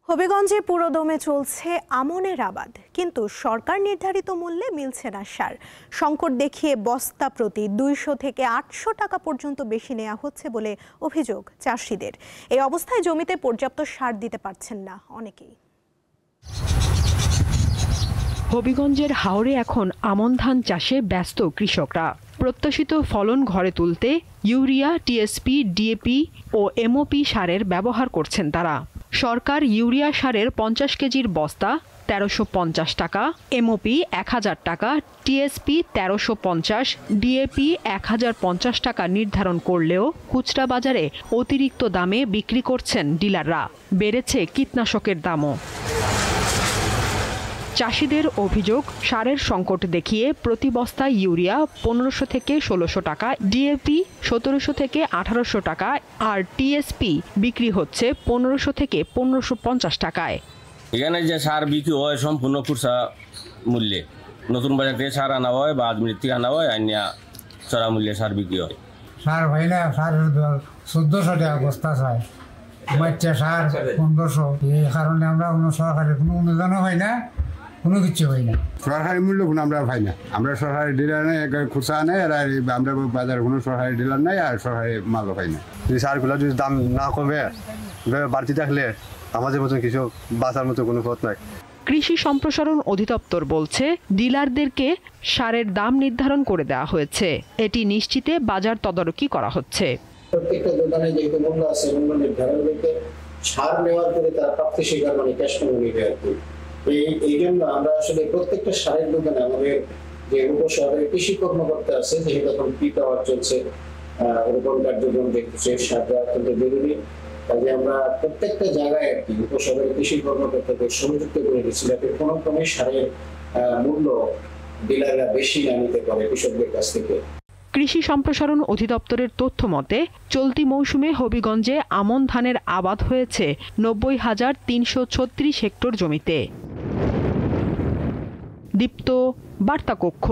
হবিগঞ্জে পুরোদমে চলছে আমনের আবাদ, কিন্তু সরকার নির্ধারিত মূল্যে মিলছে না সার। সংকট দেখিয়ে বস্তা প্রতি 200 থেকে 800 টাকা পর্যন্ত বেশি নেওয়া হচ্ছে বলে অভিযোগ চাষিদের। এই অবস্থায় জমিতে পর্যাপ্ত সার দিতে পারছেন না অনেকেই। হবিগঞ্জের হাওরে এখন আমন ধান চাষে ব্যস্ত কৃষকরা। প্রত্যাশিত ফলন ঘরে তুলতে ইউরিয়া, টিএসপি, ডিএপি ও এমওপি সারের ব্যবহার করছেন তারা। সরকার ইউরিয়া সারের 50 কেজির বস্তা 1350 টাকা, এমওপি 1000 টাকা, টিএসপি 1350, ডিএপি 1050 টাকা নির্ধারণ করলেও খুচরা বাজারে অতিরিক্ত দামে বিক্রি করছেন ডিলাররা। বেড়েছে কীটনাশকের দামও। চাষিদের অভিযোগ, সারের সংকট দেখিয়ে প্রতি বস্তায় ইউরিয়া 1500 থেকে 1600 টাকা, ডিএপি 1700 থেকে 1800 টাকা আর টিএসপি বিক্রি হচ্ছে 1500 থেকে 1550 টাকায়। এখানে যে সার বিক্রি হয় সম্পূর্ণ খুচরা মূল্যে। নতুন বাজার থেকে সার আনা হয় বা আজমির থেকে আনা হয়, আনিয়া চড়া মূল্যে সার বিক্রি হয়। সার হয় না, সার 1400 টাকা বস্তা চাই, মাইটা সার 1500। এই কারণে আমরা কোনো সরকারের কোনো অনুদানও হয় না, কোনো কিছু হয় না। সরকারি মূল্য কোনো আমরা পাই না। আমরা সরকারি ডিলার নেই, খুচরা নেই, আর আমরা বাজারে কোনো সরকারি ডিলার নাই, আর সরকারি মালও পাই না। যদি সারগুলো যদি দাম না কমে, বাড়তি থাকলে আমাদের মতন কিছু বাঁচার মতো কোনো পথ নাই। কৃষি সম্প্রসারণ অধিদপ্তর বলছে, ডিলারদেরকে সারের দাম নির্ধারণ করে দেওয়া হয়েছে। এটি নিশ্চিতে বাজার তদারকি করা হচ্ছে। প্রত্যেকটা দোকানে যে মূল্য আছে, মূল্য নির্ধারণ করতে সার নেওয়ার পরে তার প্রাপ্তি স্বীকার মানে ক্যাশ মেমো নিবে আর কি। এই জন্য আমরা আসলে প্রত্যেকটা সারের দোকানে আমাদের যে উপশহরের কৃষি কর্মকর্তা আছে, যেহেতু এখন পি পাওয়ার চলছে, রোপণ কার্যক্রম দেখতেছে, সার দেওয়া অত্যন্ত জরুরি। কাজে আমরা প্রত্যেকটা জায়গায় আর কি উপশহরের কৃষি কর্মকর্তাদের সংযুক্ত করে দিচ্ছি, যাতে কোনো ক্রমে সারের মূল্য ডিলাররা বেশি না নিতে পারে কৃষকদের কাছ থেকে। কৃষি সম্প্রসারণ অধিদপ্তরের তথ্য মতে, চলতি মৌসুমে হবিগঞ্জে আমন ধানের আবাদ হয়েছে 90,336 হেক্টর জমিতে। দীপ্ত, বার্তা কক্ষ।